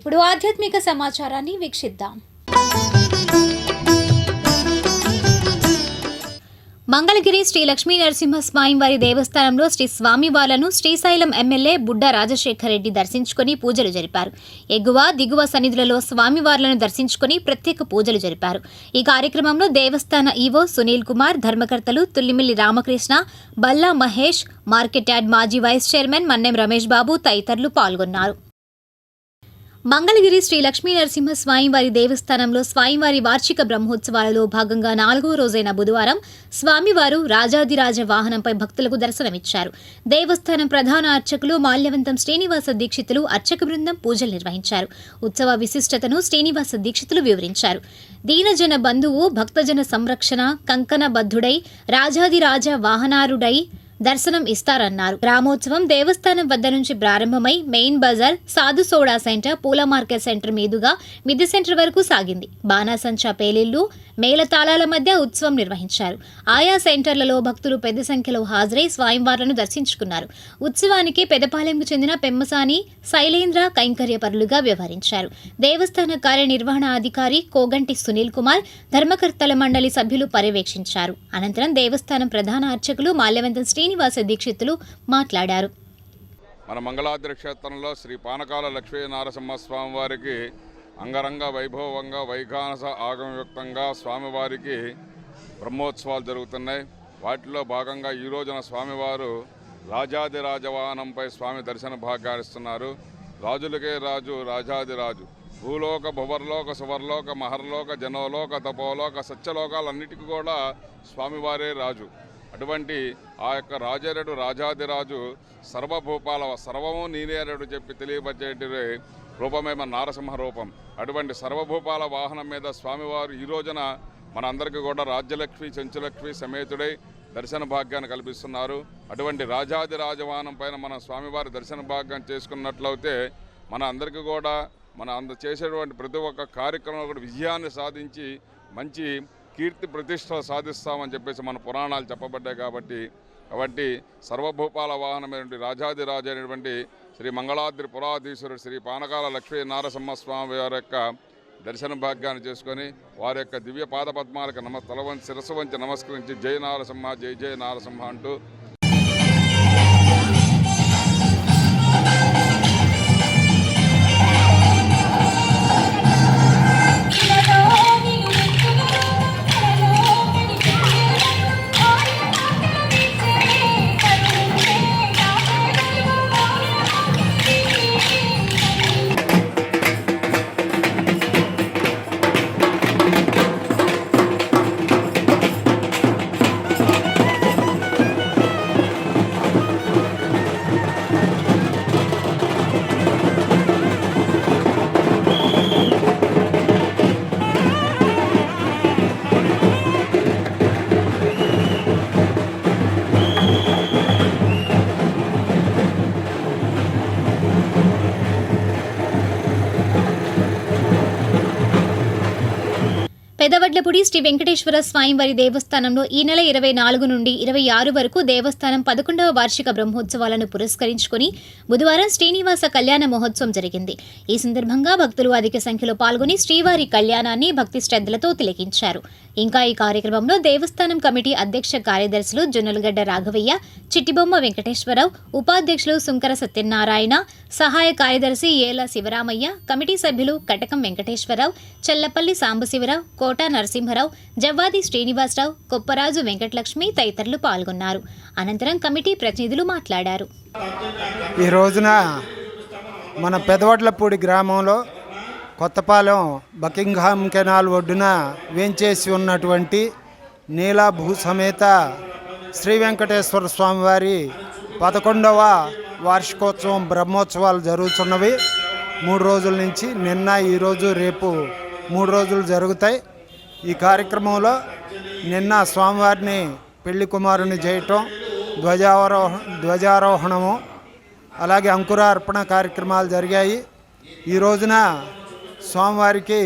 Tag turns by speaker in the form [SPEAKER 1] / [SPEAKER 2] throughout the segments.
[SPEAKER 1] ఇప్పుడు ఆధ్యాత్మిక సమాచారాన్ని వీక్షిద్దాం. మంగళగిరి శ్రీ లక్ష్మీ నరసింహస్వామి వారి దేవస్థానంలో శ్రీ స్వామివార్లను శ్రీశైలం ఎమ్మెల్యే బుడ్డ రాజశేఖర్ రెడ్డి దర్శించుకుని పూజలు జరిపారు. ఎగువ దిగువ సన్నిధులలో స్వామివార్లను దర్శించుకుని ప్రత్యేక పూజలు జరిపారు. ఈ కార్యక్రమంలో దేవస్థాన ఈవో సునీల్ కుమార్, ధర్మకర్తలు తుల్లిమిల్లి రామకృష్ణ, బల్లా మహేష్, మార్కెట్ యార్డ్ మాజీ వైస్ చైర్మన్ మన్నెం రమేష్ బాబు తదితరులు పాల్గొన్నారు. మంగళగిరి శ్రీ లక్ష్మీ నరసింహస్వామి వారి దేవస్థానంలో స్వామివారి వార్షిక బ్రహ్మోత్సవాలలో భాగంగా 4వ రోజైన బుధవారం స్వామివారు రాజాదిరాజ వాహనంపై భక్తులకు దర్శనమిచ్చారు. దేవస్థానం ప్రధాన అర్చకులు మాల్యవంతం శ్రీనివాస దీక్షితులు అర్చక బృందం పూజలు నిర్వహించారు. ఉత్సవ విశిష్టతను శ్రీనివాస దీక్షితులు వివరించారు. దీనజన బంధువు భక్తజన సంరక్షణ కంకణబద్ధుడై రాజాదిరాజ వాహనారుడై దర్శనం ఇస్తారన్నారు. గ్రామోత్సవం దేవస్థానం వద్ద నుంచి ప్రారంభమై మెయిన్ బజార్, సాధు సోడా సెంటర్, పూల మార్కెట్ సెంటర్ మీదుగా మిద్దె సెంటర్ వరకు సాగింది. బాణాసంచా పేలిళ్లు, మేళతాళాల మధ్య ఉత్సవం నిర్వహించారు. ఆయా సెంటర్లలో భక్తులు పెద్ద సంఖ్యలో హాజరై స్వామివార్లను దర్శించుకున్నారు. ఉత్సవానికి పెదపాలెంకు చెందిన పెమ్మసాని శైలేంద్ర కైంకర్యపరులుగా వ్యవహరించారు. దేవస్థాన కార్యనిర్వహణ అధికారి కోగంటి సునీల్ కుమార్, ధర్మకర్తల మండలి సభ్యులు పర్యవేక్షించారు. అనంతరం దేవస్థానం ప్రధాన అర్చకులు మాల్యవంతం శ్రీనివాస దీక్షితులు మాట్లాడారు.
[SPEAKER 2] మన మంగళాద్రి క్షేత్రంలో శ్రీ పానకాల లక్ష్మీ నరసింహస్వామి వారికి అంగరంగ వైభవంగా వైఖానస ఆగమయుక్తంగా స్వామివారికి బ్రహ్మోత్సవాలు జరుగుతున్నాయి. వాటిలో భాగంగా ఈ రోజున స్వామివారు రాజాదిరాజవాహనంపై స్వామి దర్శన భాగ్యాలిస్తున్నారు. రాజులకే రాజు రాజాదిరాజు, భూలోక భువర్లోక సువర్లోక మహర్లోక జనోలోక తపోలోక సత్యలోకాలన్నిటికీ కూడా స్వామివారే రాజు. అటువంటి ఆ యొక్క రాజారెడు రాజాదిరాజు సర్వభూపాల సర్వము నీనేరెడు చెప్పి తెలియపరిచేటి రూపమే మన నారసింహ రూపం. అటువంటి సర్వభూపాల వాహనం మీద స్వామివారు ఈ రోజున మన అందరికీ కూడా రాజ్యలక్ష్మి చెంచులక్ష్మి సమేతుడై దర్శన భాగ్యాన్ని కల్పిస్తున్నారు. అటువంటి రాజాదిరాజవాహనం పైన మన స్వామివారి దర్శన భాగ్యం చేసుకున్నట్లయితే మన అందరికీ కూడా చేసేటువంటి ప్రతి ఒక్క కార్యక్రమంలో కూడా విజయాన్ని సాధించి మంచి కీర్తి ప్రతిష్టలు సాధిస్తామని చెప్పేసి మన పురాణాలు చెప్పబడ్డాయి. కాబట్టి సర్వభూపాల వాహనమైనటువంటి రాజాదిరాజు అయినటువంటి శ్రీ మంగళాద్రి పురాధీశ్వరుడు శ్రీ పానకాల లక్ష్మీ నరసింహస్వామి వారి యొక్క దర్శన భాగ్యాన్ని చేసుకొని వారి యొక్క దివ్య పాదపద్మాలకు శిరస్సు వంచి నమస్కరించి జై నారసింహ జై జై నారసింహ అంటూ
[SPEAKER 1] పెదవడ్లపూడి శ్రీ వెంకటేశ్వర స్వామివారి దేవస్థానంలో ఈ నెల 24 నుండి 26 వరకు దేవస్థానం 11వ వార్షిక బ్రహ్మోత్సవాలను పురస్కరించుకుని బుధవారం శ్రీనివాస కళ్యాణ మహోత్సవం జరిగింది. ఈ సందర్భంగా భక్తులు అధిక సంఖ్యలో పాల్గొని శ్రీవారి కళ్యాణాన్ని భక్తి శ్రద్ధలతో తిలకించారు. ఇంకా ఈ కార్యక్రమంలో దేవస్థానం కమిటీ అధ్యక్ష కార్యదర్శులు జొన్నలగడ్డ రాఘవయ్య, చిట్టిబొమ్మ వెంకటేశ్వరరావు, ఉపాధ్యక్షులు సుంకర సత్యనారాయణ, సహాయ కార్యదర్శి ఏల శివరామయ్య, కమిటీ సభ్యులు కటకం వెంకటేశ్వరరావు, చల్లపల్లి సాంబశివరావు, కోట నరసింహరావు, జవ్వాది శ్రీనివాసరావు, కొప్పరాజు వెంకటలక్ష్మి తదితరులు పాల్గొన్నారు. అనంతరం కమిటీ ప్రతినిధులు మాట్లాడారు.
[SPEAKER 3] ఈ రోజున మన పెదవడ్లపూడి గ్రామంలో కొత్తపాలెం బకింగ్హామ్ కెనాల్ ఒడ్డున వేంచేసి ఉన్నటువంటి నీలాభూ సమేత శ్రీ వెంకటేశ్వర స్వామివారి 11వ వార్షికోత్సవం బ్రహ్మోత్సవాలు జరుగుతున్నవి. 3 రోజుల నుంచి నిన్న ఈరోజు రేపు 3 రోజులు జరుగుతాయి. ఈ కార్యక్రమంలో నిన్న స్వామివారిని పెళ్లి కుమారుని చేయటం, ధ్వజారోహణము, అలాగే అంకురార్పణ కార్యక్రమాలు జరిగాయి. ఈ రోజున స్వామివారికి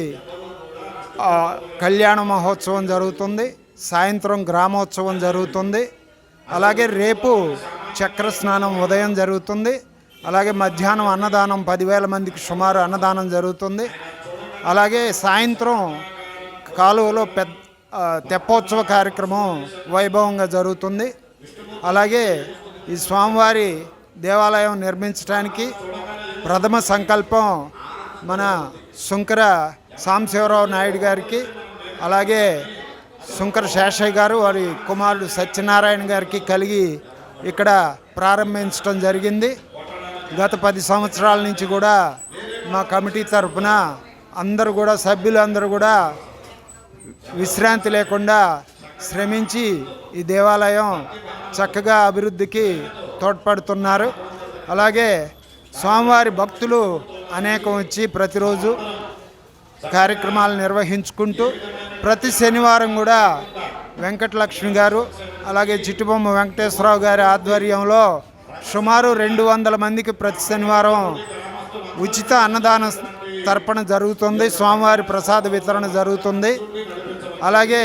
[SPEAKER 3] కళ్యాణ మహోత్సవం జరుగుతుంది. సాయంత్రం గ్రామోత్సవం జరుగుతుంది. అలాగే రేపు చక్ర స్నానం ఉదయం జరుగుతుంది. అలాగే మధ్యాహ్నం అన్నదానం 10,000 మందికి సుమారు అన్నదానం జరుగుతుంది. అలాగే సాయంత్రం కాలువలో తెప్పోత్సవ కార్యక్రమం వైభవంగా జరుగుతుంది. అలాగే ఈ స్వామివారి దేవాలయం నిర్మించడానికి ప్రథమ సంకల్పం మన శుంకర సాంబశివరావు నాయుడు గారికి, అలాగే శుంకర శేషయ్య గారు వారి కుమారుడు సత్యనారాయణ గారికి కలిగి ఇక్కడ ప్రారంభించడం జరిగింది. గత 10 సంవత్సరాల నుంచి కూడా మా కమిటీ తరఫున అందరూ కూడా సభ్యులందరూ కూడా విశ్రాంతి లేకుండా శ్రమించి ఈ దేవాలయం చక్కగా అభివృద్ధికి తోడ్పడుతున్నారు. అలాగే స్వామివారి భక్తులు అనేకం వచ్చి ప్రతిరోజు కార్యక్రమాలు నిర్వహించుకుంటూ ప్రతి శనివారం కూడా వెంకటలక్ష్మి గారు అలాగే చిట్టుబొమ్మ వెంకటేశ్వరరావు గారి ఆధ్వర్యంలో సుమారు 200 మందికి ప్రతి శనివారం ఉచిత అన్నదాన తర్పణ జరుగుతుంది. స్వామివారి ప్రసాద వితరణ జరుగుతుంది. అలాగే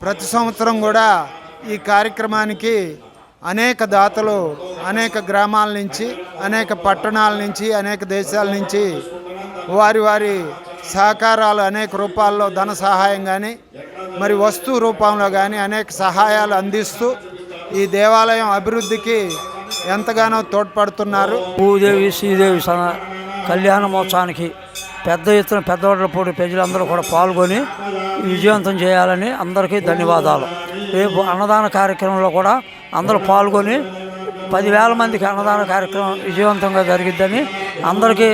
[SPEAKER 3] ప్రతి సంవత్సరం కూడా ఈ కార్యక్రమానికి అనేక దాతలు అనేక గ్రామాల నుంచి, అనేక పట్టణాల నుంచి, అనేక దేశాల నుంచి వారి వారి సహకారాలు అనేక రూపాల్లో ధన సహాయం కానీ మరి వస్తువు రూపంలో కానీ అనేక సహాయాలు అందిస్తూ ఈ దేవాలయం అభివృద్ధికి ఎంతగానో తోడ్పడుతున్నారు.
[SPEAKER 4] భూదేవి శ్రీదేవి కళ్యాణ మహోత్సవానికి పెద్ద ఎత్తున పెద్దవాళ్ళపూడి ప్రజలందరూ కూడా పాల్గొని విజయవంతం చేయాలని అందరికీ ధన్యవాదాలు. రేపు అన్నదాన కార్యక్రమంలో కూడా అందరూ పాల్గొని 10,000 మందికి అన్నదాన కార్యక్రమం విజయవంతంగా జరిగిద్దని అందరికీ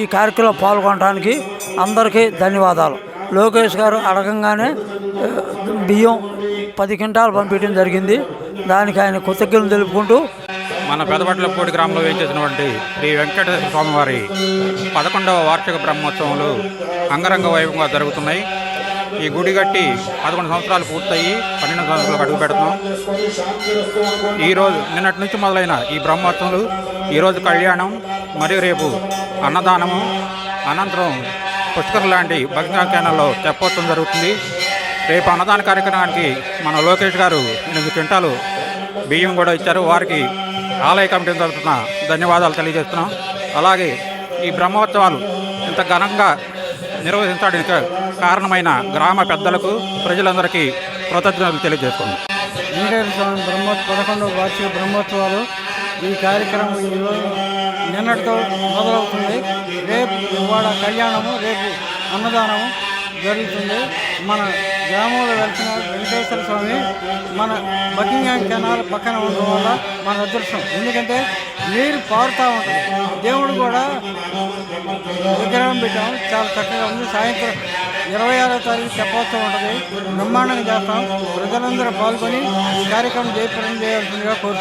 [SPEAKER 4] ఈ కార్యక్రమంలో పాల్గొనడానికి అందరికీ ధన్యవాదాలు. లోకేష్ గారు అడగంగానే బియ్యం 10 క్వింటాలు పంపించడం జరిగింది. దానికి ఆయన కృతజ్ఞతలు తెలుపుకుంటూ
[SPEAKER 5] మన పెదపట్లపూడి గ్రామంలో వేయించేసినటువంటి శ్రీ వెంకటేశ్వర స్వామివారి 11వ వార్షిక బ్రహ్మోత్సవాలు అంగరంగ వైభవంగా జరుగుతున్నాయి. ఈ గుడి కట్టి 11 సంవత్సరాలు పూర్తయి 12 సంవత్సరాలకు అడుగు పెడుతున్నాం. ఈరోజు నిన్నటి నుంచి మొదలైన ఈ బ్రహ్మోత్సవాలు ఈరోజు కళ్యాణం మరియు రేపు అన్నదానము, అనంతరం పుష్కరం లాంటి భక్తాఖ్యానాల్లో తెప్పోత్సవం జరుగుతుంది. రేపు అన్నదాన కార్యక్రమానికి మన లోకేష్ గారు 8 క్వింటాలు బియ్యం కూడా ఇచ్చారు. వారికి ఆలయ కమిటీ తరఫున ధన్యవాదాలు తెలియజేస్తున్నాం. అలాగే ఈ బ్రహ్మోత్సవాలు ఇంత ఘనంగా నిర్వహించడానికి కారణమైన గ్రామ పెద్దలకు, ప్రజలందరికీ కృతజ్ఞతలు తెలియజేస్తున్నాం.
[SPEAKER 4] వెంకటేశ్వర స్వామి 11వ వార్షిక బ్రహ్మోత్సవాలు ఈ కార్యక్రమం ఈరోజు నిన్నటితో మొదలవుతుంది. రేపు ఇవాళ కళ్యాణము, రేపు అన్నదానము జరుగుతుంది. మన గ్రామంలో వెళ్తున్న వెంకటేశ్వర స్వామి మన బకింగ్హామ్ కెనాల్ పక్కన ఉండడం వల్ల మన అదృష్టం. ఎందుకంటే నీరు పారుతూ ఉంటుంది. దేవుడు కూడా విగ్రహం పెట్టాం, చాలా చక్కగా ఉంది. సాయంత్రం 26వ తారీఖు తెప్పోత్సవం ఉంటుంది. బ్రహ్మాండంగా చేస్తాం. ప్రజలందరూ పాల్గొని ఈ కార్యక్రమం జయప్రదం చేయాల్సిందిగా కోరుతున్నాం.